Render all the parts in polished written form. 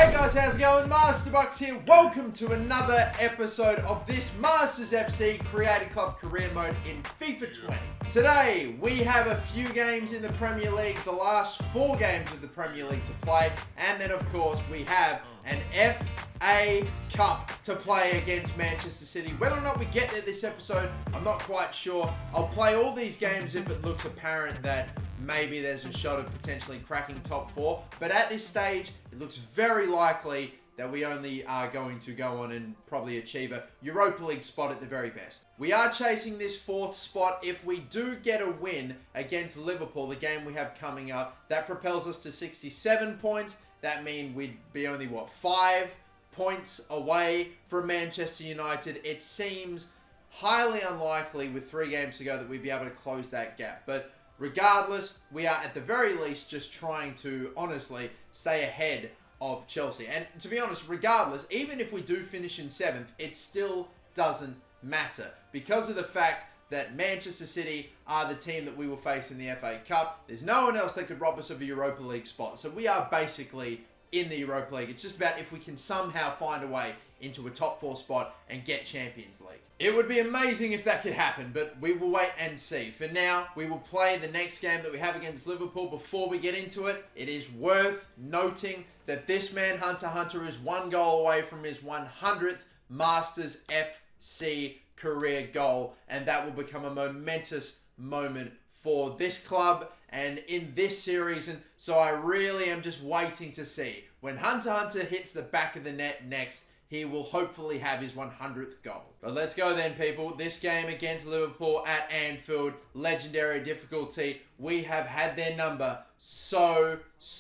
Hey guys, how's it going? Masterbucks here. Welcome to another episode of this Masters FC Creative Club Career Mode in FIFA 20. Today, we have a few games in the Premier League, the last 4 games of the Premier League to play, and then of course we have an FA Cup to play against Manchester City. Whether or not we get there this episode, I'm not quite sure. I'll play all these games if it looks apparent that maybe there's a shot of potentially cracking top 4. But at this stage, it looks very likely that we only are going to go on and probably achieve a Europa League spot at the very best. We are chasing this 4th spot. If we do get a win against Liverpool, the game we have coming up, that propels us to 67 points. That means we'd be only, 5 points away from Manchester United. It seems highly unlikely with 3 games to go that we'd be able to close that gap. But regardless, we are at the very least just trying to honestly stay ahead of Chelsea. And to be honest, regardless, even if we do finish in 7th, it still doesn't matter because of the fact that Manchester City are the team that we will face in the FA Cup. There's no one else that could rob us of a Europa League spot. So we are basically in the Europa League. It's just about if we can somehow find a way into a top 4 spot and get Champions League. It would be amazing if that could happen, but we will wait and see. For now, we will play the next game that we have against Liverpool. Before we get into it, it is worth noting that this man, Hunter, is 1 goal away from his 100th Masters FC career goal, and that will become a momentous moment for this club and in this series. And so I really am just waiting to see when Hunter hits the back of the net next. He will hopefully have his 100th goal. But let's go then, people. This game against Liverpool at Anfield, legendary difficulty. We have had their number so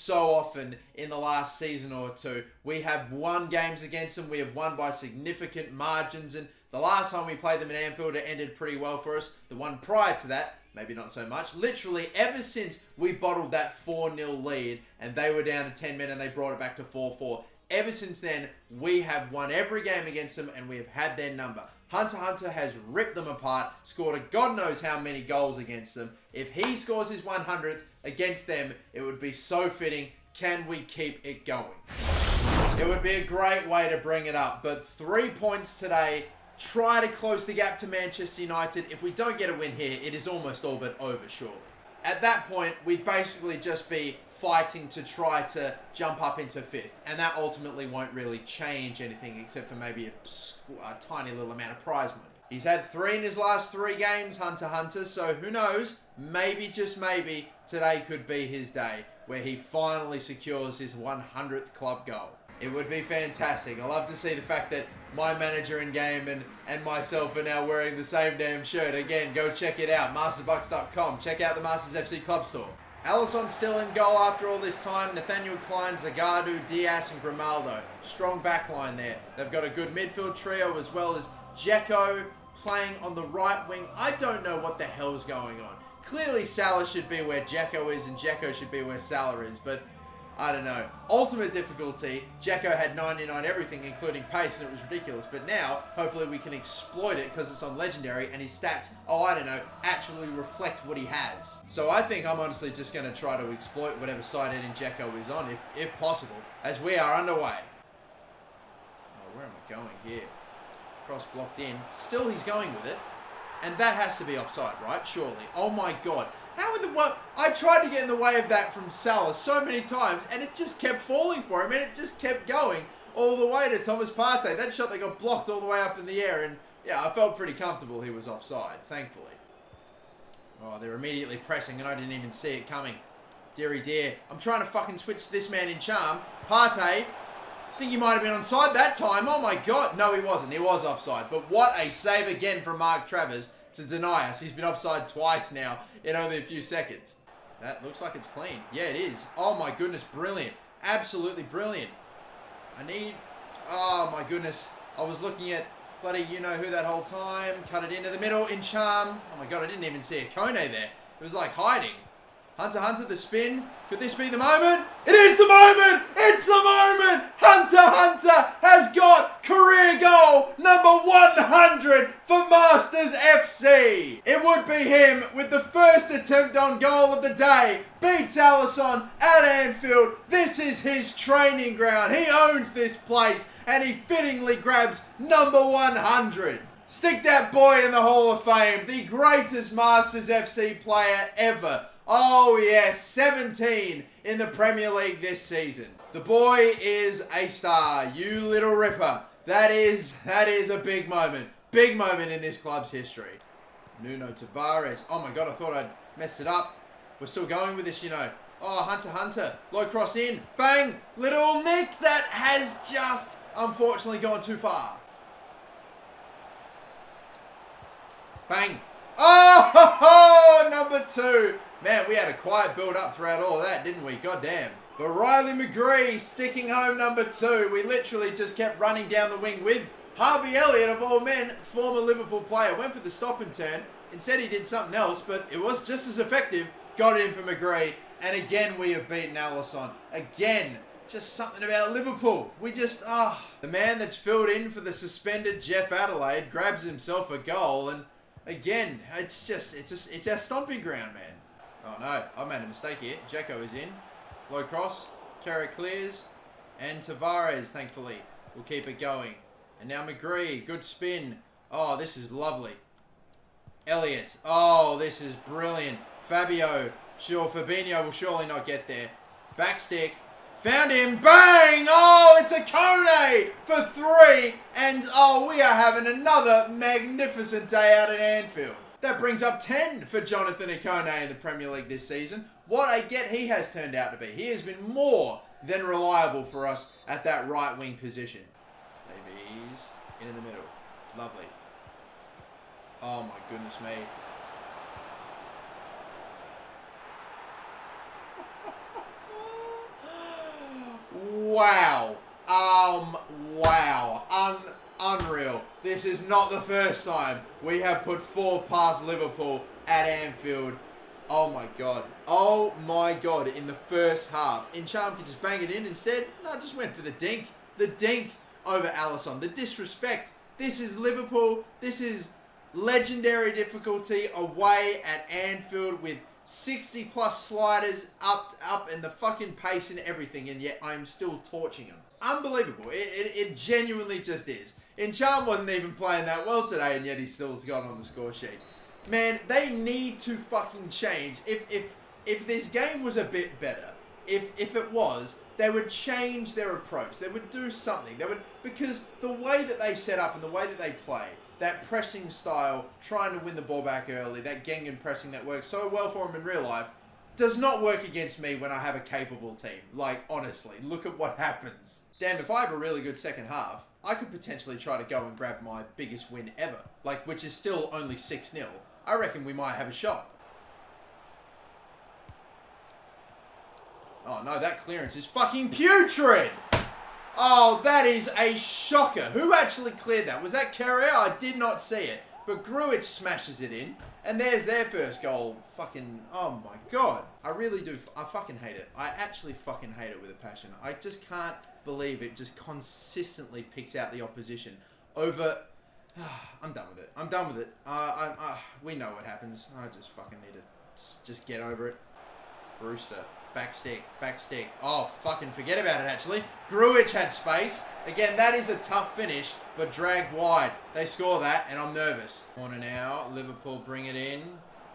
often in the last season or 2. We have won games against them. We have won by significant margins. And the last time we played them at Anfield, it ended pretty well for us. The one prior to that, maybe not so much. Literally, ever since we bottled that 4-0 lead and they were down to 10 men and they brought it back to 4-4, ever since then, we have won every game against them and we have had their number. Hunter has ripped them apart, scored a God knows how many goals against them. If he scores his 100th against them, it would be so fitting. Can we keep it going? It would be a great way to bring it up, but 3 points today. Try to close the gap to Manchester United. If we don't get a win here, it is almost all but over, surely. At that point, we'd basically just be fighting to try to jump up into 5th. And that ultimately won't really change anything except for maybe a tiny little amount of prize money. He's had 3 in his last 3 games, Hunter, so who knows? Maybe, just maybe, today could be his day where he finally secures his 100th club goal. It would be fantastic. I love to see the fact that my manager in game and myself are now wearing the same damn shirt. Again, go check it out, masterbucks.com. Check out the Masters FC Club Store. Alisson still in goal after all this time. Nathaniel Klein, Zagadou, Diaz and Grimaldo. Strong backline there. They've got a good midfield trio as well as Dzeko playing on the right wing. I don't know what the hell's going on. Clearly Salah should be where Dzeko is and Dzeko should be where Salah is, but I don't know. Ultimate difficulty, Dzeko had 99 everything, including pace, and it was ridiculous. But now, hopefully we can exploit it because it's on Legendary, and his stats, actually reflect what he has. So I think I'm honestly just going to try to exploit whatever side Edin Dzeko is on, if possible, as we are underway. Oh, where am I going here? Cross blocked in. Still, he's going with it. And that has to be offside, right? Surely. Oh my God. How in the world? I tried to get in the way of that from Salah so many times, and it just kept falling for him, and it just kept going all the way to Thomas Partey. That shot that got blocked all the way up in the air, and yeah, I felt pretty comfortable he was offside, thankfully. Oh, they're immediately pressing, and I didn't even see it coming. Deary dear. I'm trying to fucking switch this man in charm. Partey, I think he might have been onside that time. Oh my God. No, he wasn't. He was offside. But what a save again from Mark Travers to deny us. He's been offside twice now in only a few seconds. That looks like it's clean. Yeah, it is. Oh my goodness, brilliant. Absolutely brilliant. Oh my goodness. I was looking at bloody you-know-who that whole time. Cut it into the middle in charm. Oh my God, I didn't even see a Kone there. It was like hiding. Hunter, the spin. Could this be the moment? It is the moment! It's the moment! Hunter has got career goal number 100 for Masters FC. It would be him with the first attempt on goal of the day. Beats Alisson at Anfield. This is his training ground. He owns this place and he fittingly grabs number 100. Stick that boy in the Hall of Fame. The greatest Masters FC player ever. Oh yes, 17 in the Premier League this season. The boy is a star. You little ripper. That is a big moment. Big moment in this club's history. Nuno Tavares. Oh my God, I thought I'd messed it up. We're still going with this, you know. Oh, Hunter. Low cross in. Bang. Little nick that has just, unfortunately, gone too far. Bang. Oh, number 2. Man, we had a quiet build-up throughout all that, didn't we? God damn. But Riley McGree sticking home number 2. We literally just kept running down the wing with Harvey Elliott, of all men, former Liverpool player. Went for the stop and turn. Instead, he did something else, but it was just as effective. Got it in for McGree. And again, we have beaten Alisson. Again, just something about Liverpool. We just, The man that's filled in for the suspended Jeff Adelaide grabs himself a goal. And again, it's our stomping ground, man. Oh no, I made a mistake here. Dzeko is in. Low cross. Carrot clears. And Tavares, thankfully, will keep it going. And now McGree, good spin. Oh, this is lovely. Elliott. Oh, this is brilliant. Fabio. Sure, Fabinho will surely not get there. Backstick. Found him. Bang! Oh, it's a Kone for 3. And, we are having another magnificent day out at Anfield. That brings up 10 for Jonathan Ikone in the Premier League this season. What a get he has turned out to be. He has been more than reliable for us at that right wing position. Davies in the middle. Lovely. Oh my goodness me. Wow. Wow. Unreal. This is not the first time we have put 4 past Liverpool at Anfield. Oh my God. Oh my God. In the first half. Incham could just bang it in instead. No, just went for the dink. The dink over Alisson. The disrespect. This is Liverpool. This is legendary difficulty away at Anfield with 60 plus sliders up and the fucking pace and everything, and yet I'm still torching them. Unbelievable. It genuinely just is. Incham wasn't even playing that well today, and yet he still got on the score sheet. Man, they need to fucking change. If this game was a bit better, if it was, they would change their approach. They would do something. Because the way that they set up and the way that they play, that pressing style, trying to win the ball back early, that Gengen pressing that works so well for him in real life, does not work against me when I have a capable team. Like, honestly, look at what happens. Damn, if I have a really good second half, I could potentially try to go and grab my biggest win ever. Like, which is still only 6-0. I reckon we might have a shot. Oh no, that clearance is fucking putrid! Oh, that is a shocker. Who actually cleared that? Was that Carrier? I did not see it. But Grujic smashes it in. And there's their first goal. Fucking, oh my God. I really do. I fucking hate it. I actually fucking hate it with a passion. I just can't believe it just consistently picks out the opposition over... I'm done with it. I'm done with it. We know what happens. I just fucking need to just get over it. Brewster. Backstick. Oh, fucking forget about it, actually. Grujic had space. Again, that is a tough finish, but dragged wide. They score that, and I'm nervous. Corner now. Liverpool bring it in.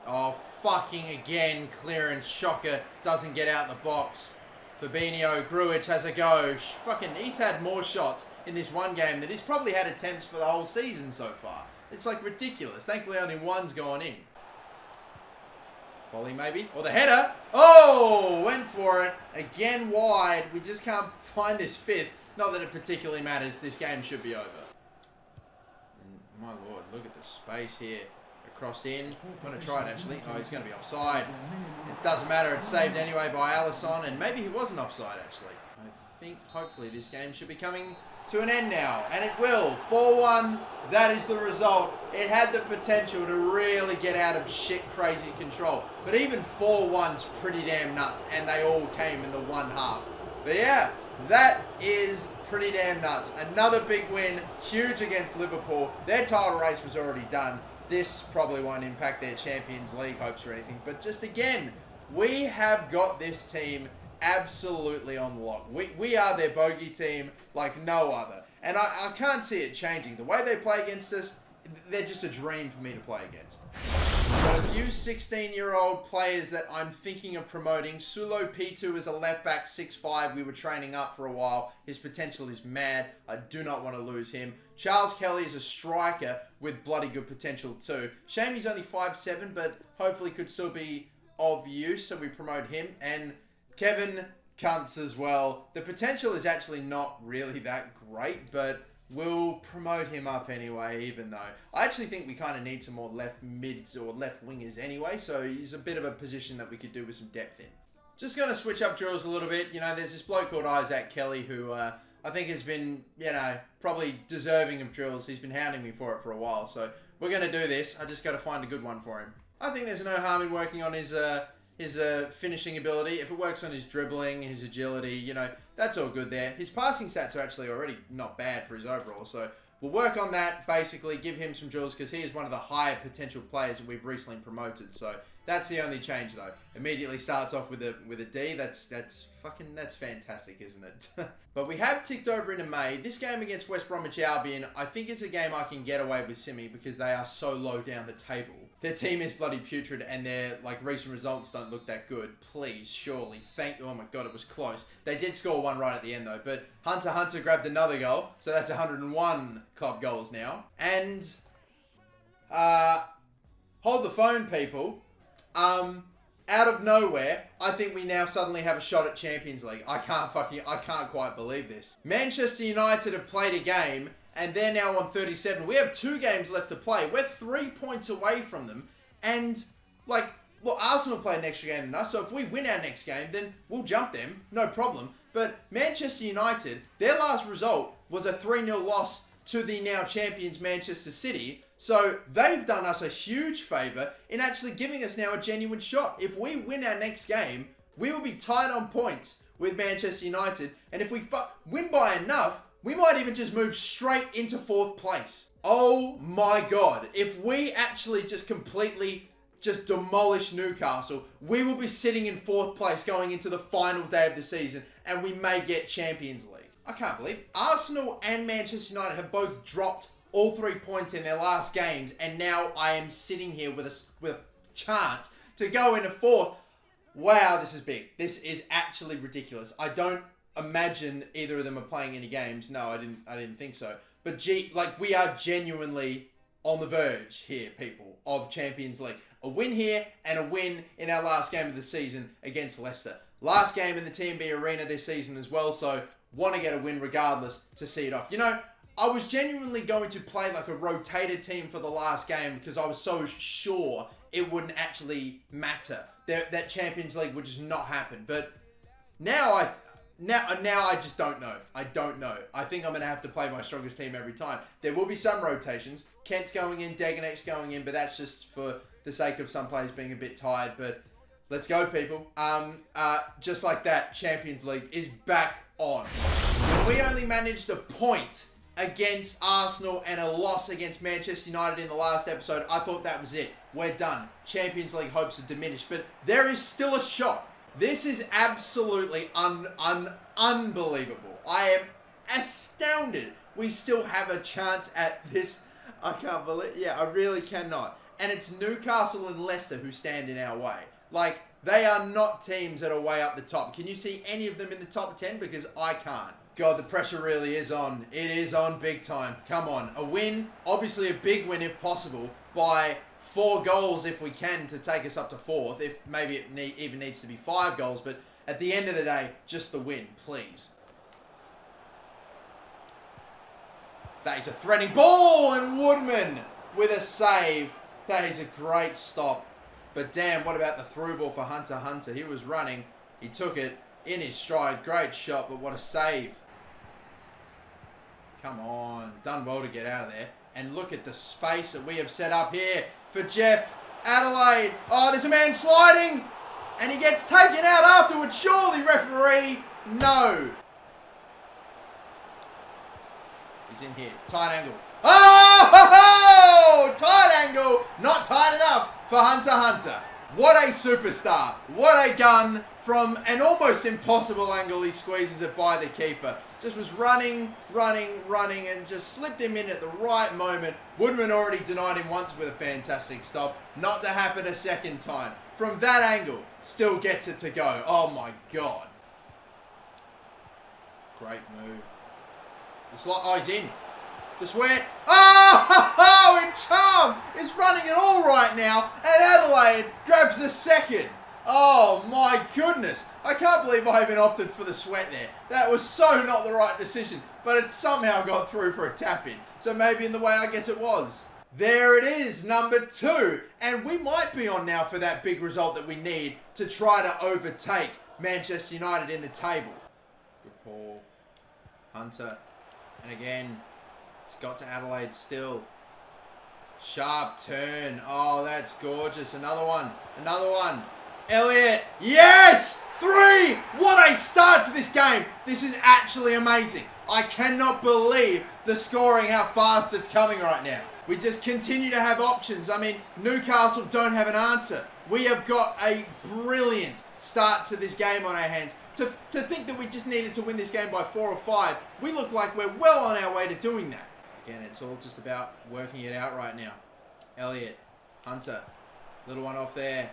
Oh, fucking again. Clearance. Shocker. Doesn't get out the box. Fabinho. Grujic has a go. Fucking, he's had more shots in this one game than he's probably had attempts for the whole season so far. It's like ridiculous. Thankfully, only one's gone in. Volley maybe. Or the header. Oh, went for it. Again wide. We just can't find this fifth. Not that it particularly matters. This game should be over. And my Lord, look at the space here. Crossed in. I'm going to try it actually. Oh, he's going to be offside. It doesn't matter. It's saved anyway by Alisson. And maybe he wasn't offside actually. I think hopefully this game should be coming to an end now. And it will. 4-1. That is the result. It had the potential to really get out of shit crazy control. But even 4-1's pretty damn nuts. And they all came in the one half. But yeah, that is pretty damn nuts. Another big win. Huge against Liverpool. Their title race was already done. this probably won't impact their Champions League hopes or anything. But just again, we have got this team absolutely on lock. We are their bogey team like no other. And I can't see it changing. The way they play against us, they're just a dream for me to play against. Got a few 16-year-old players that I'm thinking of promoting. Sulo P2 is a left-back, 6'5". We were training up for a while. His potential is mad. I do not want to lose him. Charles Kelly is a striker with bloody good potential too. Shame he's only 5'7", but hopefully could still be of use, so we promote him. And Kevin Kuntz as well. The potential is actually not really that great, but we'll promote him up anyway, even though I actually think we kind of need some more left mids or left wingers anyway, so he's a bit of a position that we could do with some depth in. Just going to switch up drills a little bit. You know, there's this bloke called Isaac Kelly who I think has been, you know, probably deserving of drills. He's been hounding me for it for a while, so we're going to do this. I just got to find a good one for him. I think there's no harm in working on his finishing ability. If it works on his dribbling, his agility, you know, that's all good there. His passing stats are actually already not bad for his overall, so we'll work on that, basically, give him some drills, because he is one of the higher potential players that we've recently promoted, so that's the only change, though. Immediately starts off with a D. That's fantastic, isn't it? But we have ticked over into May. This game against West Bromwich Albion, I think is a game I can get away with Simi, because they are so low down the table. Their team is bloody putrid, and their recent results don't look that good. Please, surely, oh my god, it was close. They did score one right at the end though, but Hunter grabbed another goal, so that's 101 club goals now. And hold the phone, people. Out of nowhere, I think we now suddenly have a shot at Champions League. I can't quite believe this. Manchester United have played a game, and they're now on 37. We have 2 games left to play. We're 3 points away from them. And, Arsenal play an extra game than us, so if we win our next game, then we'll jump them. No problem. But Manchester United, their last result was a 3-0 loss to the now champions Manchester City. So they've done us a huge favour in actually giving us now a genuine shot. If we win our next game, we will be tied on points with Manchester United. And if we win by enough, we might even just move straight into 4th place. Oh my god. If we actually just completely demolish Newcastle, we will be sitting in 4th place going into the final day of the season, and we may get Champions League. I can't believe it. Arsenal and Manchester United have both dropped all 3 points in their last games, and now I am sitting here with a chance to go into 4th. Wow, this is big. This is actually ridiculous. I don't imagine either of them are playing any games. No, I didn't think so. But we are genuinely on the verge here, people, of Champions League. A win here and a win in our last game of the season against Leicester. Last game in the TMB Arena this season as well, so want to get a win regardless to see it off. You know, I was genuinely going to play like a rotated team for the last game because I was so sure it wouldn't actually matter. That Champions League would just not happen. But now I just don't know. I don't know. I think I'm going to have to play my strongest team every time. There will be some rotations. Kent's going in, Deganek's going in, but that's just for the sake of some players being a bit tired. But let's go, people. Just like that, Champions League is back on. We only managed a point against Arsenal and a loss against Manchester United in the last episode. I thought that was it. We're done. Champions League hopes are diminished, but there is still a shot. This is absolutely unbelievable. I am astounded we still have a chance at this. I can't believe. Yeah, I really cannot. And it's Newcastle and Leicester who stand in our way. They are not teams that are way up the top. Can you see any of them in the top 10? Because I can't. God, the pressure really is on. It is on big time. Come on. A win. Obviously a big win if possible. By 4 goals if we can to take us up to 4th. If maybe it even needs to be 5 goals. But at the end of the day, just the win, please. That is a threatening ball. And Woodman with a save. That is a great stop. But damn, what about the through ball for Hunter? He was running. He took it in his stride. Great shot, but what a save. Come on. Done well to get out of there. And look at the space that we have set up here for Jeff Adelaide. Oh, there's a man sliding. And he gets taken out afterwards. Surely, referee. No. He's in here. Tight angle. Oh! Tight angle. Not tight enough for Hunter. What a superstar. What a gun from an almost impossible angle. He squeezes it by the keeper. Just was running, and just slipped him in at the right moment. Woodman already denied him once with a fantastic stop. Not to happen a second time. From that angle, still gets it to go. Oh my God. Great move. Oh, he's in. The sweat. Oh, and Charm is running it all right now. And Adelaide grabs a second. Oh my goodness. I can't believe I even opted for the sweat there. That was so not the right decision. But it somehow got through for a tap in. So maybe in the way I guess it was. There it is, number 2. And we might be on now for that big result that we need to try to overtake Manchester United in the table. Good ball. Hunter. And again, it's got to Adelaide still. Sharp turn. Oh, that's gorgeous. Another one. Elliott. Yes! 3! What a start to this game. This is actually amazing. I cannot believe the scoring, how fast it's coming right now. We just continue to have options. I mean, Newcastle don't have an answer. We have got a brilliant start to this game on our hands. To think that we just needed to win this game by 4 or 5, we look like we're well on our way to doing that. Again, it's all just about working it out right now. Elliott, Hunter, little one off there.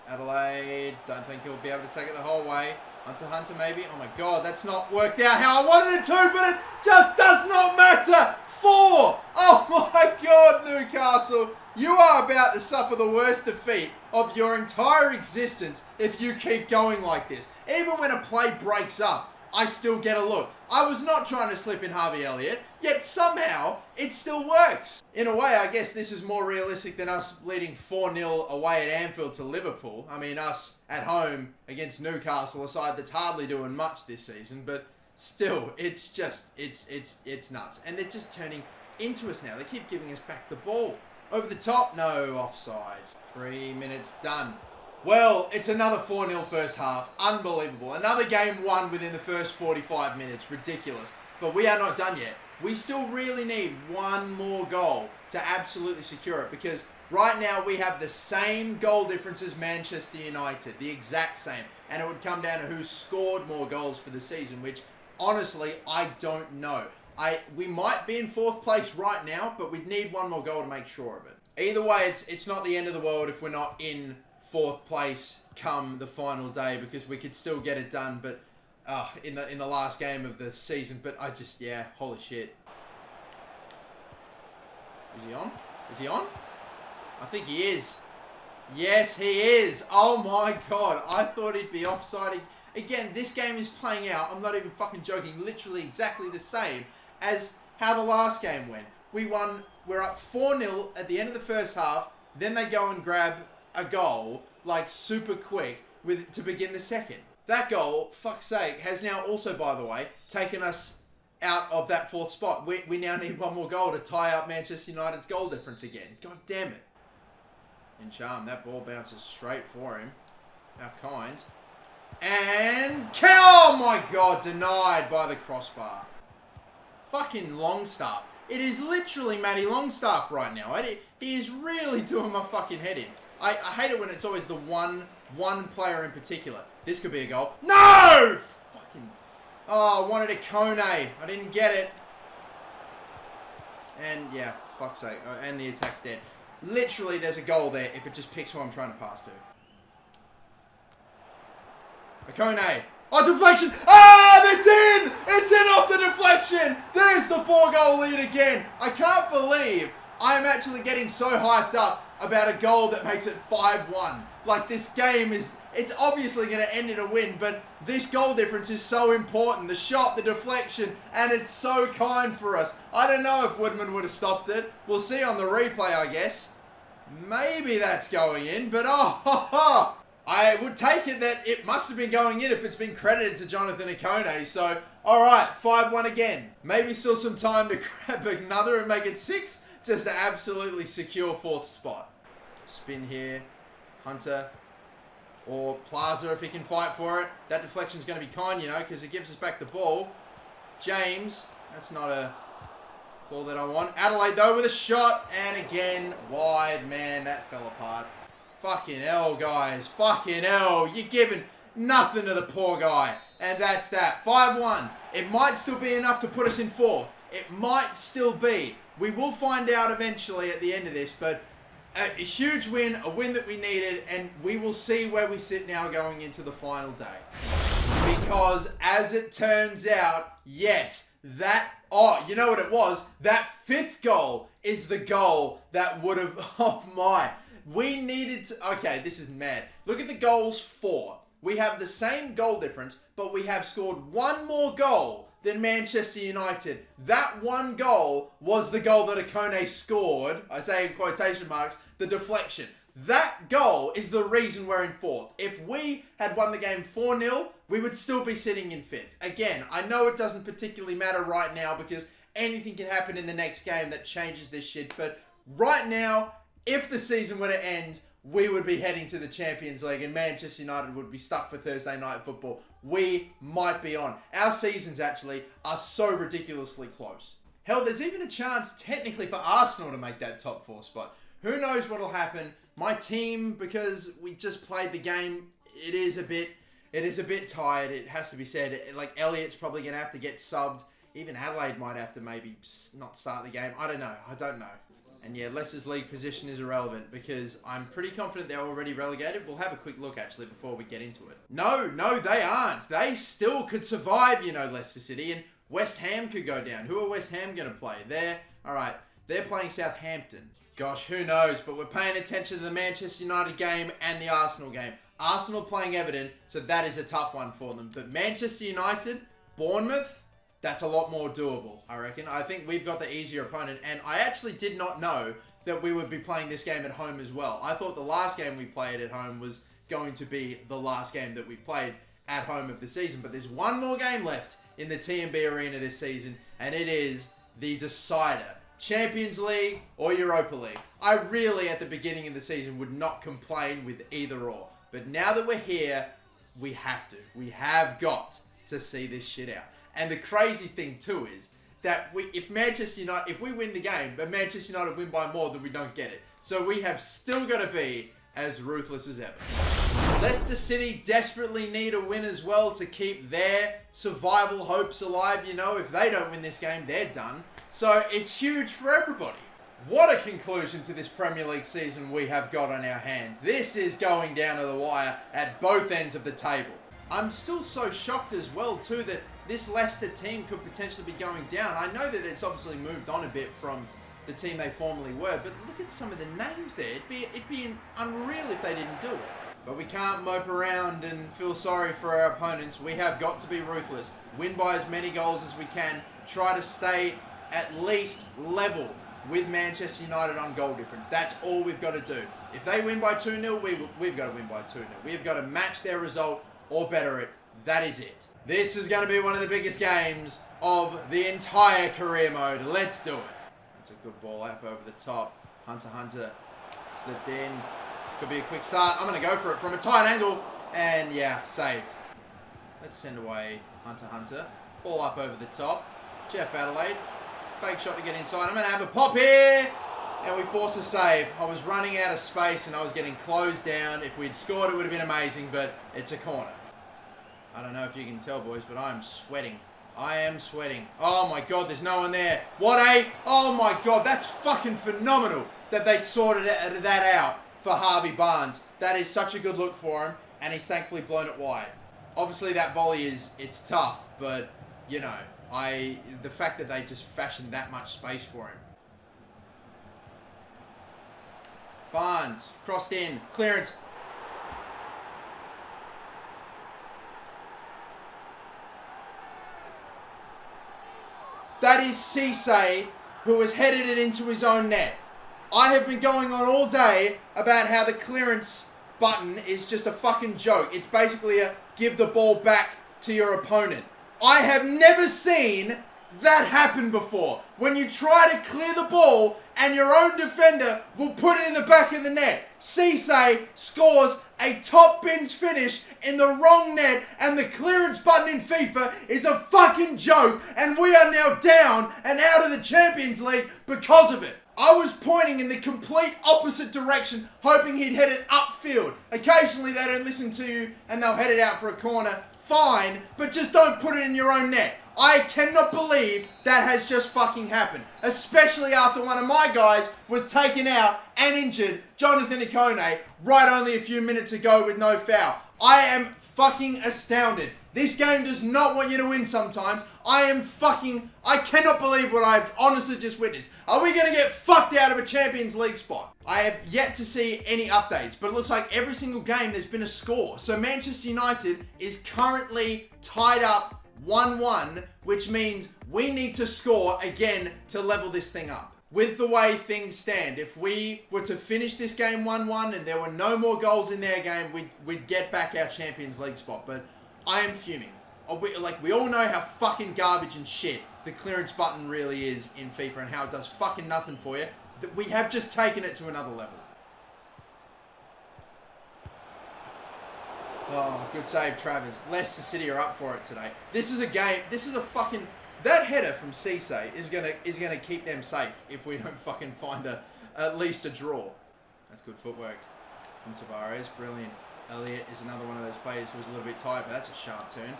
Adelaide, don't think he'll be able to take it the whole way. Hunter maybe. Oh my God, that's not worked out how I wanted it to, but it just does not matter. 4! Oh my God, Newcastle. You are about to suffer the worst defeat of your entire existence if you keep going like this. Even when a play breaks up, I still get a look. I was not trying to slip in Harvey Elliott, yet somehow it still works. In a way, I guess this is more realistic than us leading 4-0 away at Anfield to Liverpool. I mean, us at home against Newcastle, a side that's hardly doing much this season, but still, it's just, it's nuts. And they're just turning into us now. They keep giving us back the ball. Over the top, no offside. 3 minutes done. Well, it's another 4-0 first half. Unbelievable. Another game won within the first 45 minutes. Ridiculous. But we are not done yet. We still really need one more goal to absolutely secure it, because right now we have the same goal difference as Manchester United. The exact same. And it would come down to who scored more goals for the season, which honestly, I don't know. We might be in 4th place right now, but we'd need one more goal to make sure of it. Either way, it's not the end of the world if we're not in 4th place come the final day, because we could still get it done, but in the last game of the season. But I just, yeah, holy shit. Is he on? Is he on? I think he is. Yes, he is. Oh my God. I thought he'd be offside. Again, this game is playing out, I'm not even fucking joking, literally exactly the same as how the last game went. We won, we're up 4-0 at the end of the first half, then they go and grab a goal, like super quick, to begin the second. That goal, fuck's sake, has now also, by the way, taken us out of that 4th spot. We now need one more goal to tie up Manchester United's goal difference again. God damn it. In charm, that ball bounces straight for him. How kind. And, oh my God, denied by the crossbar. Fucking Longstaff. It is literally Matty Longstaff right now. He is really doing my fucking head in. I hate it when it's always the one player in particular. This could be a goal. No! Fucking... Oh, I wanted a Kone. I didn't get it. And, yeah, fuck's sake. And the attack's dead. Literally, there's a goal there if it just picks who I'm trying to pass to. Kone. Oh, deflection. Oh, it's in! It's in off the deflection! There's the 4-goal lead again. I can't believe I'm actually getting so hyped up about a goal that makes it 5-1. Like, this game is... It's obviously going to end in a win, but this goal difference is so important. The shot, the deflection, and it's so kind for us. I don't know if Woodman would have stopped it. We'll see on the replay, I guess. Maybe that's going in, but I would take it that it must have been going in if it's been credited to Jonathan Ikone. So, alright, 5-1 again. Maybe still some time to grab another and make it 6, just to absolutely secure 4th spot. Spin here. Hunter. Or Plaza if he can fight for it. That deflection's going to be kind, you know, because it gives us back the ball. James. That's not a... Ball that I want. Adelaide, though, with a shot. And again, wide. Man, that fell apart. Fucking hell, guys. Fucking hell. You're giving nothing to the poor guy. And that's that. 5-1. It might still be enough to put us in fourth. It might still be. We will find out eventually at the end of this. But a huge win. A win that we needed. And we will see where we sit now going into the final day. Because as it turns out, yes, you know what it was? That 5th goal is the goal that would have, oh my. We needed to, okay, this is mad. Look at the goals for. We have the same goal difference, but we have scored one more goal than Manchester United. That one goal was the goal that Akone scored. I say in quotation marks, the deflection. That goal is the reason we're in 4th. If we had won the game 4-0, we would still be sitting in 5th. Again, I know it doesn't particularly matter right now because anything can happen in the next game that changes this shit. But right now, if the season were to end, we would be heading to the Champions League and Manchester United would be stuck for Thursday night football. We might be on. Our seasons actually are so ridiculously close. Hell, there's even a chance technically for Arsenal to make that top 4 spot. Who knows what'll happen? My team, because we just played the game, it is a bit tired. It has to be said. Like Elliott's probably gonna have to get subbed. Even Adelaide might have to maybe not start the game. I don't know. And yeah, Leicester's league position is irrelevant because I'm pretty confident they're already relegated. We'll have a quick look actually before we get into it. No, they aren't. They still could survive, you know, Leicester City, and West Ham could go down. Who are West Ham gonna play? They're playing Southampton. Gosh, who knows? But we're paying attention to the Manchester United game and the Arsenal game. Arsenal playing Everton, so that is a tough one for them. But Manchester United, Bournemouth, that's a lot more doable, I reckon. I think we've got the easier opponent. And I actually did not know that we would be playing this game at home as well. I thought the last game we played at home was going to be the last game that we played at home of the season. But there's one more game left in the TMB Arena this season, and it is the decider. Champions League or Europa League. I really, at the beginning of the season, would not complain with either or. But now that we're here, we have to. We have got to see this shit out. And the crazy thing, too, is that if we win the game, but Manchester United win by more, then we don't get it. So we have still got to be as ruthless as ever. Leicester City desperately need a win as well to keep their survival hopes alive. You know, if they don't win this game, they're done. So it's huge for everybody. What a conclusion to this Premier League season we have got on our hands. This is going down to the wire at both ends of the table. I'm still so shocked as well too that this Leicester team could potentially be going down. I know that it's obviously moved on a bit from the team they formerly were, but look at some of the names there. It'd be unreal if they didn't do it. But we can't mope around and feel sorry for our opponents. We have got to be ruthless. Win by as many goals as we can. Try to stay at least level with Manchester United on goal difference. That's all we've got to do. If they win by 2-0, we've got to win by 2-0. We've got to match their result or better it. That is it. This is going to be one of the biggest games of the entire career mode. Let's do it. That's a good ball up over the top. Hunter slipped in. Could be a quick start. I'm going to go for it from a tight angle. And yeah, saved. Let's send away Hunter. Ball up over the top. Jeff Adelaide. Fake shot to get inside. I'm going to have a pop here. And we force a save. I was running out of space and I was getting closed down. If we'd scored, it would have been amazing, but it's a corner. I don't know if you can tell, boys, but I am sweating. I am sweating. Oh, my God, there's no one there. Oh, my God, that's fucking phenomenal that they sorted that out for Harvey Barnes. That is such a good look for him, and he's thankfully blown it wide. Obviously, that volley it's tough, but, you know, the fact that they just fashioned that much space for him. Barnes, crossed in, clearance. That is Cisse, who has headed it into his own net. I have been going on all day about how the clearance button is just a fucking joke. It's basically a give the ball back to your opponent. I have never seen that happen before. When you try to clear the ball and your own defender will put it in the back of the net. Cisse scores a top bins finish in the wrong net, and the clearance button in FIFA is a fucking joke, and we are now down and out of the Champions League because of it. I was pointing in the complete opposite direction, hoping he'd head it upfield. Occasionally they don't listen to you and they'll head it out for a corner. Fine, but just don't put it in your own net. I cannot believe that has just fucking happened. Especially after one of my guys was taken out and injured, Jonathan Ikone, right only a few minutes ago with no foul. I am fucking astounded. This game does not want you to win sometimes. I cannot believe what I've honestly just witnessed. Are we going to get fucked out of a Champions League spot? I have yet to see any updates, but it looks like every single game there's been a score. So Manchester United is currently tied up 1-1, which means we need to score again to level this thing up. With the way things stand, if we were to finish this game 1-1 and there were no more goals in their game, we'd get back our Champions League spot. But I am fuming. We all know how fucking garbage and shit the clearance button really is in FIFA and how it does fucking nothing for you. That we have just taken it to another level. Oh, good save, Travers. Leicester City are up for it today. This is a game. This is a fucking... That header from Cisse is gonna keep them safe if we don't fucking find at least a draw. That's good footwork from Tavares. Brilliant. Elliott is another one of those players who was a little bit tired, but that's a sharp turn.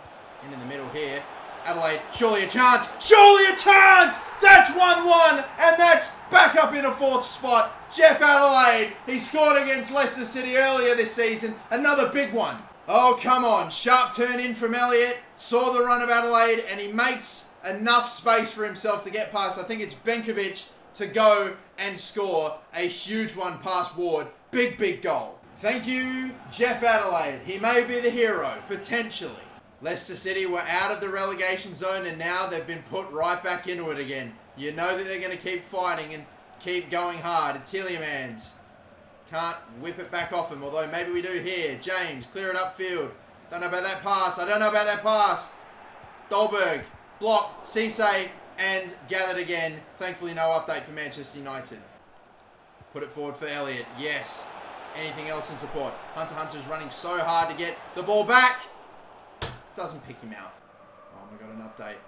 In the middle here. Adelaide, surely a chance. Surely a chance! That's 1-1, and that's back up in a fourth spot. Jeff Adelaide, he scored against Leicester City earlier this season. Another big one. Oh, come on. Sharp turn in from Elliott. Saw the run of Adelaide, and he makes enough space for himself to get past. I think it's Benkovic to go and score a huge one past Ward. Big, big goal. Thank you, Jeff Adelaide. He may be the hero, potentially. Leicester City were out of the relegation zone and now they've been put right back into it again. You know that they're going to keep fighting and keep going hard. Tielemans can't whip it back off him, although maybe we do here. James, clear it upfield. Don't know about that pass. I don't know about that pass. Dolberg, block, Cisse, and gathered again. Thankfully, no update for Manchester United. Put it forward for Elliott. Yes. Anything else in support? Hunter's running so hard to get the ball back. Doesn't pick him out. Oh my god, an update.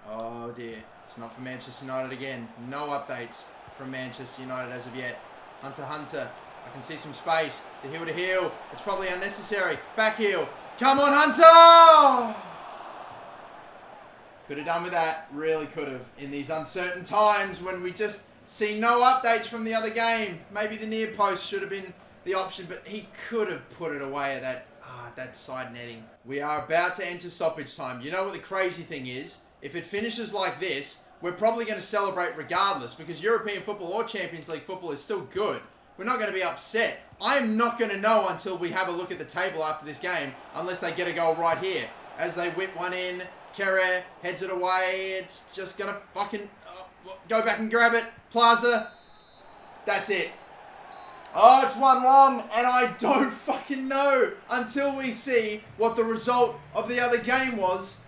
Oh dear. It's not for Manchester United again. No updates from Manchester United as of yet. Hunter. I can see some space. The heel to heel. It's probably unnecessary. Back heel. Come on, Hunter! Could have done with that. Really could have. In these uncertain times when we just see no updates from the other game. Maybe the near post should have been the option, but he could have put it away at that side netting. We are about to enter stoppage time. You know what the crazy thing is? If it finishes like this, we're probably going to celebrate regardless because European football or Champions League football is still good. We're not going to be upset. I'm not going to know until we have a look at the table after this game unless they get a goal right here. As they whip one in, Kere heads it away. It's just going to fucking go back and grab it. Plaza. That's it. Oh, it's 1-1, and I don't fucking know until we see what the result of the other game was.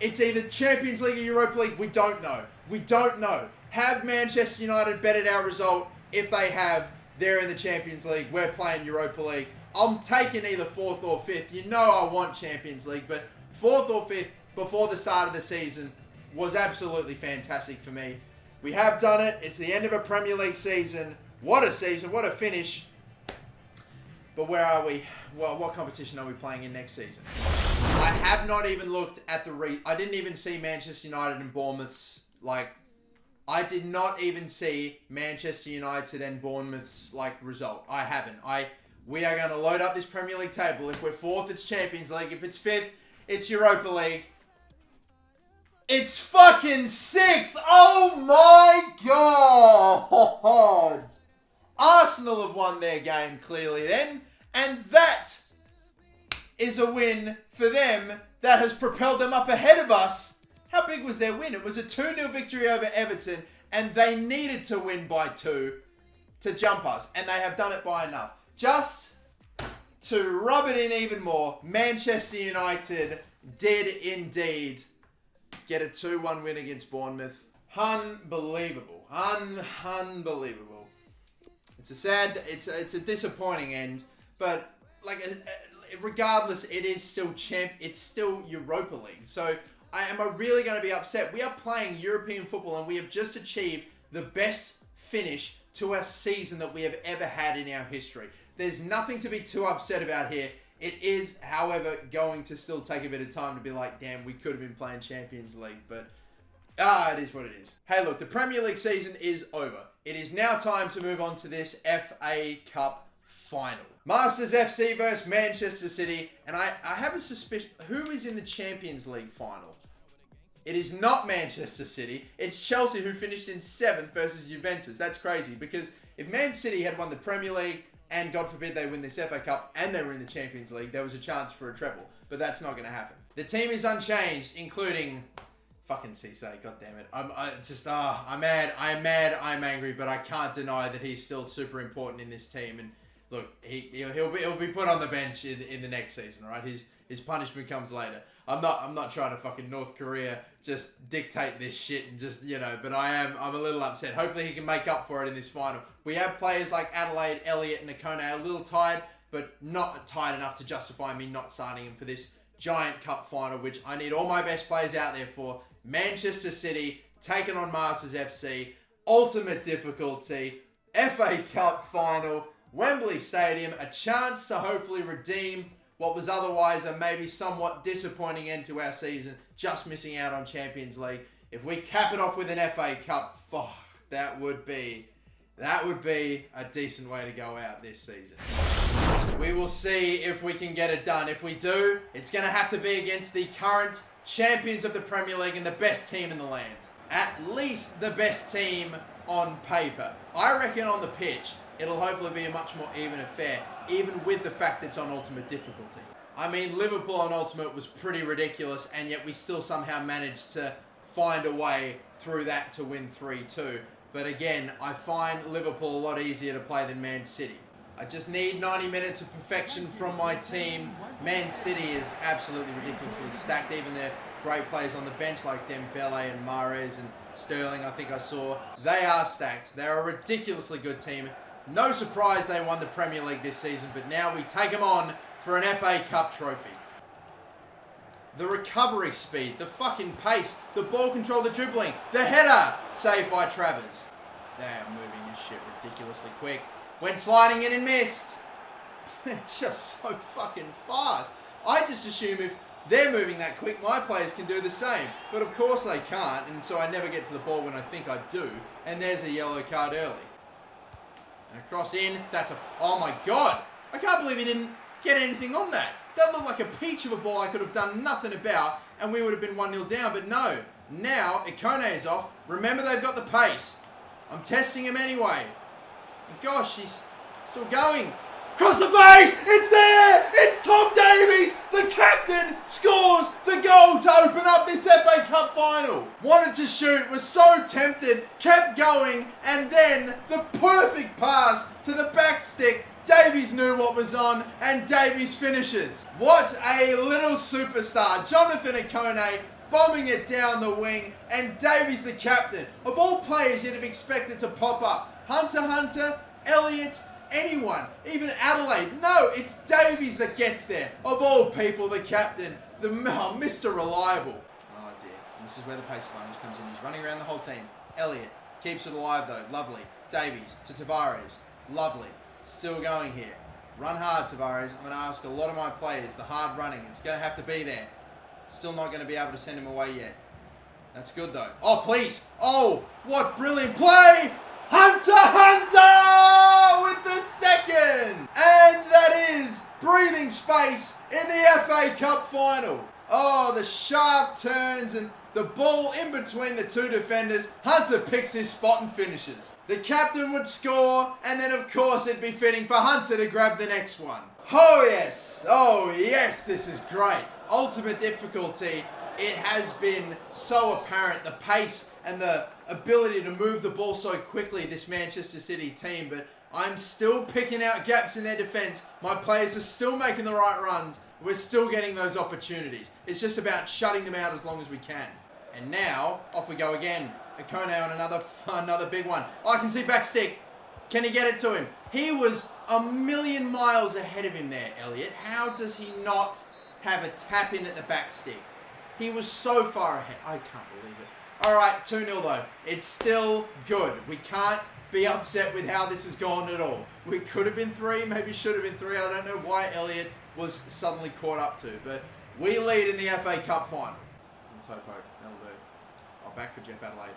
It's either Champions League or Europa League. We don't know. We don't know. Have Manchester United betted our result? If they have, they're in the Champions League. We're playing Europa League. I'm taking either 4th or 5th. You know I want Champions League, but 4th or 5th before the start of the season was absolutely fantastic for me. We have done it. It's the end of a Premier League season. What a season, what a finish. But where are we? Well, what competition are we playing in next season? I have not even looked at I didn't even see Manchester United and Bournemouth's, I did not even see Manchester United and Bournemouth's, result. I haven't. We are going to load up this Premier League table. If we're 4th, it's Champions League. If it's 5th, it's Europa League. It's fucking 6th! Oh my god! Arsenal have won their game clearly then, and that is a win for them that has propelled them up ahead of us. How big was their win? It was a 2-0 victory over Everton, and they needed to win by 2 to jump us, and they have done it by enough. Just to rub it in even more, Manchester United did indeed get a 2-1 win against Bournemouth. Unbelievable. Unbelievable. It's a disappointing end, but regardless, it is still it's still Europa League. So am I really going to be upset? We are playing European football and we have just achieved the best finish to our season that we have ever had in our history. There's nothing to be too upset about here. It is, however, going to still take a bit of time to be like, damn, we could have been playing Champions League, but it is what it is. Hey, look, the Premier League season is over. It is now time to move on to this FA Cup final. Masters FC versus Manchester City, and I have a suspicion, who is in the Champions League final? It is not Manchester City, it's Chelsea who finished in 7th versus Juventus. That's crazy, because if Man City had won the Premier League, and God forbid they win this FA Cup, and they were in the Champions League, there was a chance for a treble. But that's not going to happen. The team is unchanged, including fucking Cisse. God damn it. I'm mad, I'm angry, but I can't deny that he's still super important in this team. And look, he'll be put on the bench in the next season, all right? His punishment comes later. I'm not trying to fucking North Korea just dictate this shit and just, but I'm a little upset. Hopefully he can make up for it in this final. We have players like Adelaide, Elliott, and Akone a little tired, but not tired enough to justify me not starting him for this giant cup final, which I need all my best players out there for. Manchester City taking on Masters FC, ultimate difficulty, FA Cup final, Wembley Stadium, a chance to hopefully redeem what was otherwise a maybe somewhat disappointing end to our season, just missing out on Champions League. If we cap it off with an FA Cup, fuck, that would be a decent way to go out this season. We will see if we can get it done. If we do, it's going to have to be against the current champions of the Premier League and the best team in the land. At least the best team on paper. I reckon on the pitch, it'll hopefully be a much more even affair, even with the fact that it's on ultimate difficulty. I mean, Liverpool on ultimate was pretty ridiculous, and yet we still somehow managed to find a way through that to win 3-2. But again, I find Liverpool a lot easier to play than Man City. I just need 90 minutes of perfection from my team. Man City is absolutely ridiculously stacked. Even their great players on the bench like Dembele and Mahrez and Sterling, I think I saw. They are stacked. They're a ridiculously good team. No surprise they won the Premier League this season, but now we take them on for an FA Cup trophy. The recovery speed, the fucking pace, the ball control, the dribbling, the header, saved by Travers. They are moving this shit ridiculously quick. Went sliding in and missed. They're just so fucking fast. I just assume if they're moving that quick, my players can do the same. But of course they can't, and so I never get to the ball when I think I do. And there's a yellow card early. And a cross in, oh my god. I can't believe he didn't get anything on that. That looked like a peach of a ball I could have done nothing about, and we would have been 1-0 down, but no. Now, Akone is off. Remember, they've got the pace. I'm testing him anyway. And gosh, he's still going. Cross the face! It's there! It's Tom Davies! The captain scores the goal to open up this FA Cup final. Wanted to shoot, was so tempted, kept going, and then the perfect pass to the back stick. Davies knew what was on, and Davies finishes. What a little superstar. Jonathan Akone bombing it down the wing, and Davies the captain. Of all players you'd have expected to pop up. Hunter, Elliott, anyone, even Adelaide. No, it's Davies that gets there. Of all people, the captain, Mr. Reliable. Oh dear, and this is where the pace sponge comes in. He's running around the whole team. Elliott keeps it alive though, lovely. Davies to Tavares, lovely. Still going here. Run hard, Tavares. I'm going to ask a lot of my players. The hard running. It's going to have to be there. Still not going to be able to send him away yet. That's good, though. Oh, please. Oh, what brilliant play. Hunter with the second. And that is breathing space in the FA Cup final. Oh, the sharp turns and the ball in between the two defenders. Hunter picks his spot and finishes. The captain would score, and then of course it'd be fitting for Hunter to grab the next one. Oh yes, this is great. Ultimate difficulty. It has been so apparent, the pace and the ability to move the ball so quickly, this Manchester City team, but I'm still picking out gaps in their defense. My players are still making the right runs. We're still getting those opportunities. It's just about shutting them out as long as we can. And now, off we go again. Akone on another big one. Oh, I can see back stick. Can he get it to him? He was a million miles ahead of him there, Elliot. How does he not have a tap in at the back stick? He was so far ahead. I can't believe it. All right, 2-0 though. It's still good. We can't be upset with how this has gone at all. We could have been 3, maybe should have been 3. I don't know why Elliot was suddenly caught up to, but we lead in the FA Cup final. Topo, that'll do. Oh, back for Jeff Adelaide.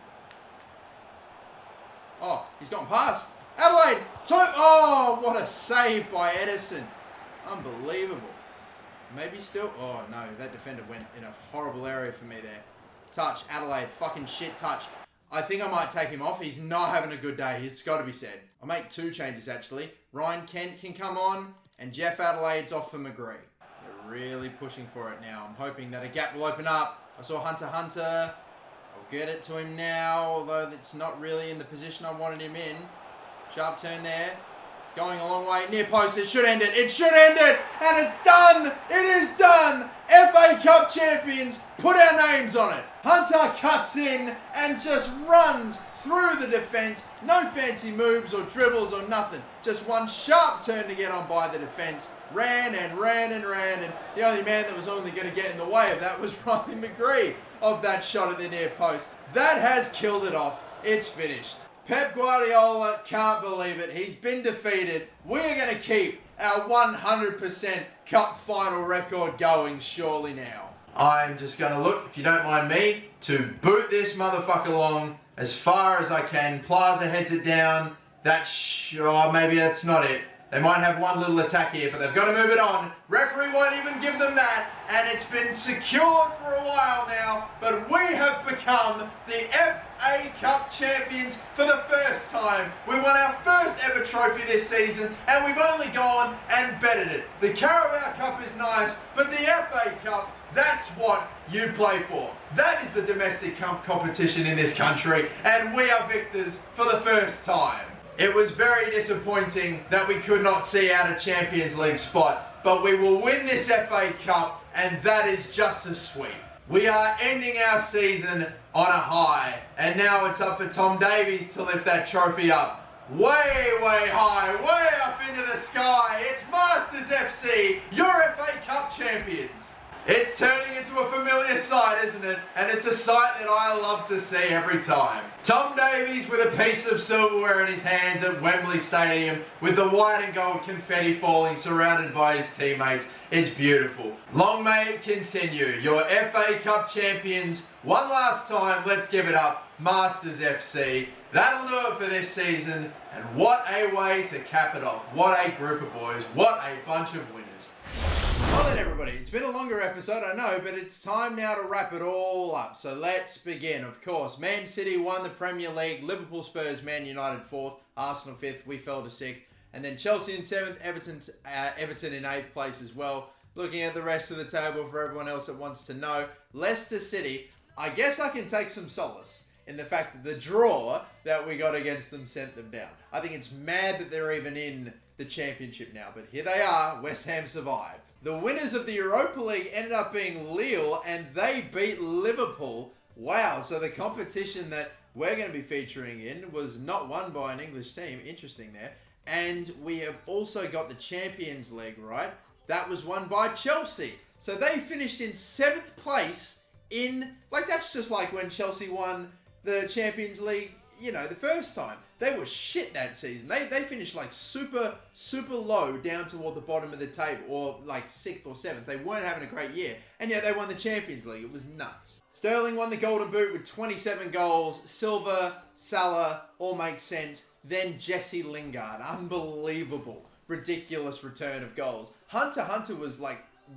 Oh, he's gone past. Adelaide! Oh, what a save by Edison. Unbelievable. Maybe still... Oh, no, that defender went in a horrible area for me there. Touch. Adelaide. Fucking shit touch. I think I might take him off. He's not having a good day. It's got to be said. I'll make 2 changes, actually. Ryan Kent can come on, and Jeff Adelaide's off for McGree. They're really pushing for it now. I'm hoping that a gap will open up. I saw Hunter. I'll get it to him now, although it's not really in the position I wanted him in. Sharp turn there. Going a long way. Near post. It should end it. It should end it. And it's done. It is done. FA Cup champions. Put our names on it. Hunter cuts in and just runs through the defence. No fancy moves or dribbles or nothing. Just one sharp turn to get on by the defence. Ran and ran and ran. And the only man that was only going to get in the way of that was Ryan McGree of that shot at the near post. That has killed it off. It's finished. Pep Guardiola can't believe it. He's been defeated. We're going to keep our 100% cup final record going surely now. I'm just going to look, if you don't mind me, to boot this motherfucker along as far as I can. Plaza heads it down. Maybe that's not it. They might have one little attack here, but they've got to move it on. Referee won't even give them that, and it's been secured for a while now, but we have become the FA Cup champions for the first time. We won our first ever trophy this season, and we've only gone and betted it. The Carabao Cup is nice, but the FA Cup, that's what you play for. That is the domestic competition in this country, and we are victors for the first time. It was very disappointing that we could not see out a Champions League spot, but we will win this FA Cup, and that is just a sweep. We are ending our season on a high, and now it's up for Tom Davies to lift that trophy up. Way, way high, way up into the sky. It's Masters FC, your FA Cup champions. It's turning into a familiar sight, isn't it? And it's a sight that I love to see every time. Tom Davies with a piece of silverware in his hands at Wembley Stadium with the white and gold confetti falling surrounded by his teammates. It's beautiful. Long may it continue. Your FA Cup champions. One last time, let's give it up. Masters FC. That'll do it for this season. And what a way to cap it off. What a group of boys. What a bunch of winners. Well then everybody, it's been a longer episode, I know, but it's time now to wrap it all up. So let's begin. Of course, Man City won the Premier League, Liverpool, Spurs, Man United 4th, Arsenal 5th, we fell to 6th, and then Chelsea in 7th, Everton in 8th place as well. Looking at the rest of the table for everyone else that wants to know, Leicester City, I guess I can take some solace in the fact that the draw that we got against them sent them down. I think it's mad that they're even in the Championship now, but here they are, West Ham survived. The winners of the Europa League ended up being Lille, and they beat Liverpool. Wow, so the competition that we're going to be featuring in was not won by an English team. Interesting there. And we have also got the Champions League, right? That was won by Chelsea. So they finished in 7th place in... that's just like when Chelsea won the Champions League, the first time. They were shit that season. They finished super, super low down toward the bottom of the table, or 6th or 7th. They weren't having a great year, and yet they won the Champions League. It was nuts. Sterling won the Golden Boot with 27 goals. Silva, Salah, all make sense. Then Jesse Lingard. Unbelievable. Ridiculous return of goals. Hunter was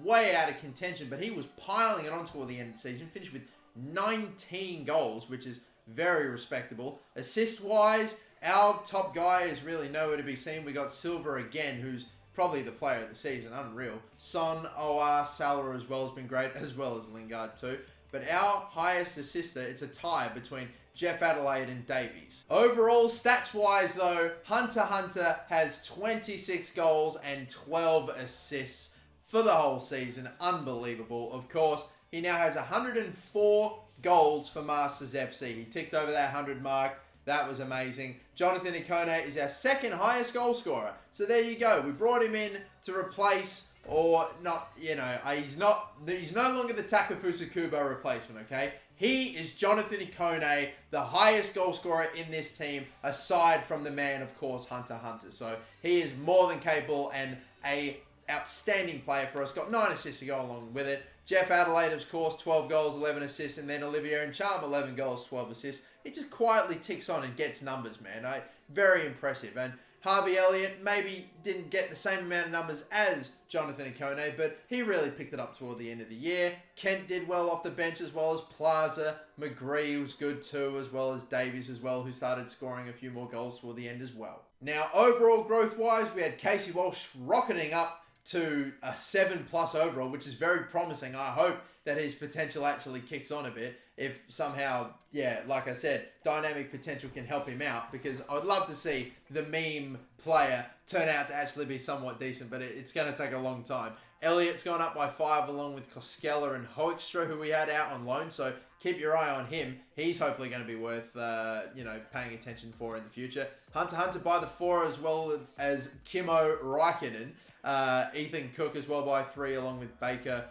way out of contention, but he was piling it on toward the end of the season. Finished with 19 goals, which is very respectable. Assist-wise, our top guy is really nowhere to be seen. We got Silva again, who's probably the player of the season. Unreal. Son, Oar, Salah as well has been great, as well as Lingard too. But our highest assister, it's a tie between Jeff Adelaide and Davies. Overall, stats-wise though, Hunter has 26 goals and 12 assists for the whole season. Unbelievable. Of course, he now has 104 goals for Masters FC. He ticked over that 100 mark. That was amazing. Jonathan Ikone is our second highest goal scorer. So there you go. We brought him in to replace, or not, he's no longer the Takefusa Kubo replacement, okay? He is Jonathan Ikone, the highest goal scorer in this team, aside from the man, of course, Hunter Hunter. So he is more than capable and a outstanding player for us. Got 9 assists to go along with it. Jeff Adelaide, of course, 12 goals, 11 assists, and then Olivier Ncham, 11 goals, 12 assists. He just quietly ticks on and gets numbers, man. Very impressive. And Harvey Elliott maybe didn't get the same amount of numbers as Jonathan Ikone, but he really picked it up toward the end of the year. Kent did well off the bench, as well as Plaza. McGree was good too, as well as Davies as well, who started scoring a few more goals toward the end as well. Now, overall growth-wise, we had Casey Walsh rocketing up to a 7+ overall, which is very promising. I hope that his potential actually kicks on a bit. If somehow, like I said, dynamic potential can help him out, because I would love to see the meme player turn out to actually be somewhat decent, but it's going to take a long time. Elliott's gone up by 5 along with Koskela and Hoekstra, who we had out on loan, so keep your eye on him. He's hopefully going to be worth, paying attention for in the future. Hunter by the 4, as well as Kimmo Räikkönen. Ethan Cook as well by 3, along with Barker,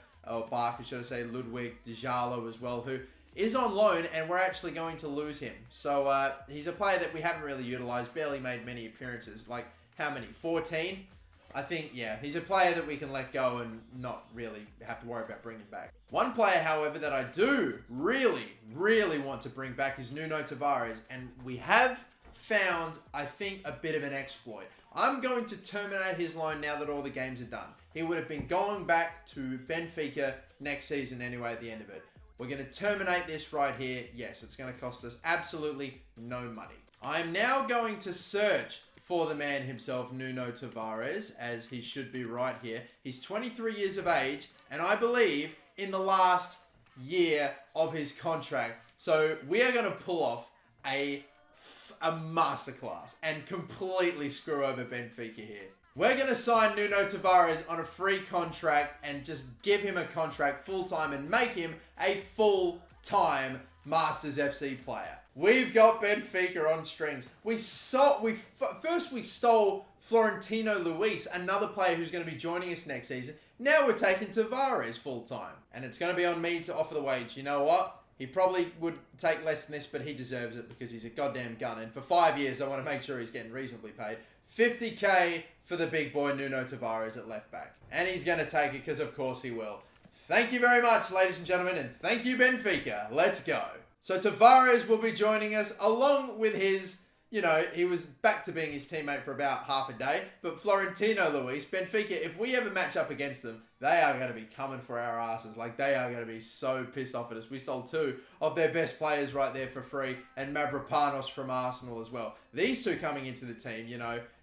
should I say, Ludwig Dijalo as well, who is on loan, and we're actually going to lose him. So he's a player that we haven't really utilised, barely made many appearances. Like, how many? 14? I think, he's a player that we can let go and not really have to worry about bringing back. One player, however, that I do really want to bring back is Nuno Tavares, and we have found, I think, a bit of an exploit. I'm going to terminate his loan now that all the games are done. He would have been going back to Benfica next season anyway at the end of it. We're going to terminate this right here. Yes, it's going to cost us absolutely no money. I'm now going to search for the man himself, Nuno Tavares, as he should be right here. He's 23 years of age, and I believe in the last year of his contract. So we are going to pull off a masterclass and completely screw over Benfica here. We're going to sign Nuno Tavares on a free contract and just give him a contract full-time and make him a full-time Masters FC player. We've got Benfica on strings. First we stole Florentino Luis, another player who's going to be joining us next season. Now we're taking Tavares full-time. And it's going to be on me to offer the wage. You know what? He probably would take less than this, but he deserves it because he's a goddamn gun. And for 5 years, I want to make sure he's getting reasonably paid. 50k for the big boy Nuno Tavares at left back. And he's going to take it because, of course, he will. Thank you very much, ladies and gentlemen, and thank you, Benfica. Let's go. So Tavares will be joining us along with his, he was back to being his teammate for about half a day. But Florentino Luis, Benfica, if we ever match up against them, they are going to be coming for our asses. Like, they are going to be so pissed off at us. We stole 2 of their best players right there for free, and Mavropanos from Arsenal as well. These 2 coming into the team,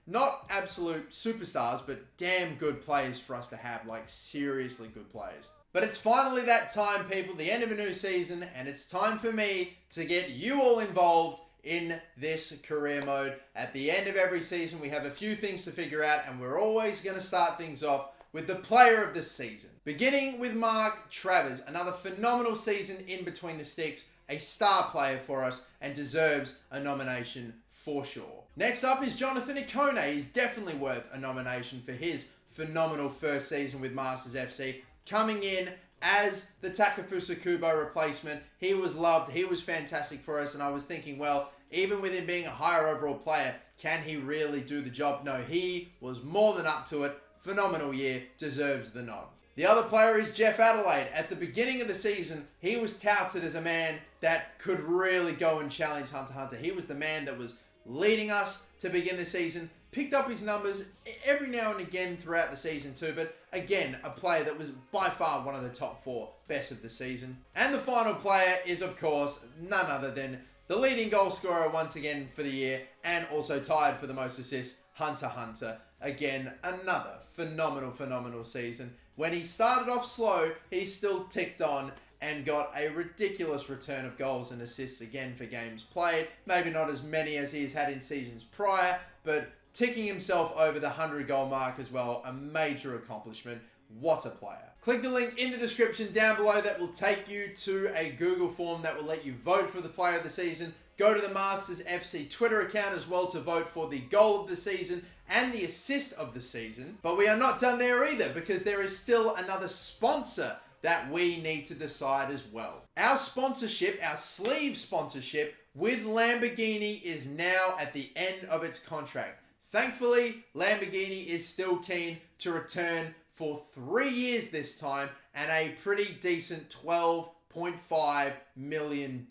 not absolute superstars, but damn good players for us to have. Like, seriously good players. But it's finally that time, people, the end of a new season, and it's time for me to get you all involved in this career mode. At the end of every season, we have a few things to figure out, and we're always going to start things off with the player of the season. Beginning with Mark Travers, another phenomenal season in between the sticks, a star player for us, and deserves a nomination for sure. Next up is Jonathan Ikone. He's definitely worth a nomination for his phenomenal first season with Masters FC. Coming in as the Takefusa Kubo replacement, he was loved, he was fantastic for us, and I was thinking, well, even with him being a higher overall player, can he really do the job? No, he was more than up to it. Phenomenal year, deserves the nod. The other player is Jeff Adelaide. At the beginning of the season, he was touted as a man that could really go and challenge Hunter Hunter. He was the man that was leading us to begin the season, picked up his numbers every now and again throughout the season too, but again, a player that was by far one of the top 4 best of the season. And the final player is, of course, none other than the leading goal scorer once again for the year, and also tied for the most assists, Hunter Hunter. Again, another phenomenal season. When he started off slow, he still ticked on and got a ridiculous return of goals and assists again for games played. Maybe not as many as he's had in seasons prior, but ticking himself over the 100-goal mark as well, a major accomplishment. What a player. Click the link in the description down below that will take you to a Google form that will let you vote for the player of the season. Go to the Masters FC Twitter account as well to vote for the goal of the season and the assist of the season. But we are not done there either, because there is still another sponsor that we need to decide as well. Our sponsorship, our sleeve sponsorship with Lamborghini is now at the end of its contract. Thankfully, Lamborghini is still keen to return for 3 years this time and a pretty decent $12.5 million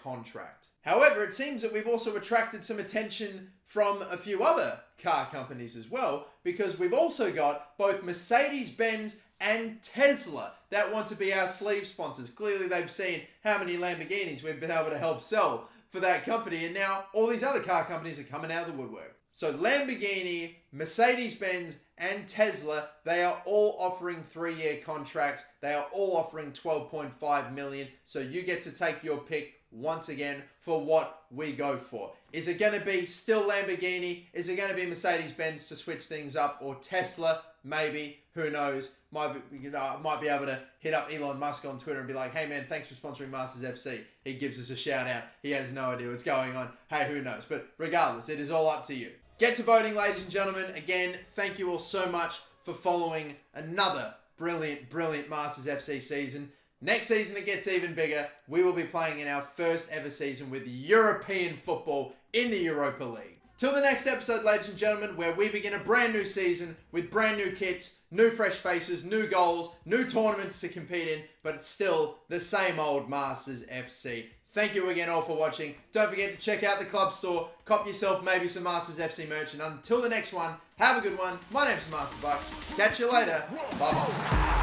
contract. However, it seems that we've also attracted some attention from a few other car companies as well, because we've also got both Mercedes-Benz and Tesla that want to be our sleeve sponsors. Clearly, they've seen how many Lamborghinis we've been able to help sell for that company, and now all these other car companies are coming out of the woodwork. So Lamborghini, Mercedes-Benz, and Tesla, they are all offering 3-year contracts. They are all offering $12.5 million. So you get to take your pick once again for what we go for. Is it going to be still Lamborghini? Is it going to be Mercedes-Benz to switch things up? Or Tesla? Maybe. Who knows? I might be able to hit up Elon Musk on Twitter and be like, hey man, thanks for sponsoring Masters FC. He gives us a shout out. He has no idea what's going on. Hey, who knows? But regardless, it is all up to you. Get to voting, ladies and gentlemen. Again, thank you all so much for following another brilliant Masters FC season. Next season, it gets even bigger. We will be playing in our first ever season with European football in the Europa League. Till the next episode, ladies and gentlemen, where we begin a brand new season with brand new kits, new fresh faces, new goals, new tournaments to compete in, but it's still the same old Masters FC. Thank you again all for watching. Don't forget to check out the club store, cop yourself maybe some Masters FC merch, and until the next one, have a good one. My name's Master Bucks. Catch you later. Bye-bye.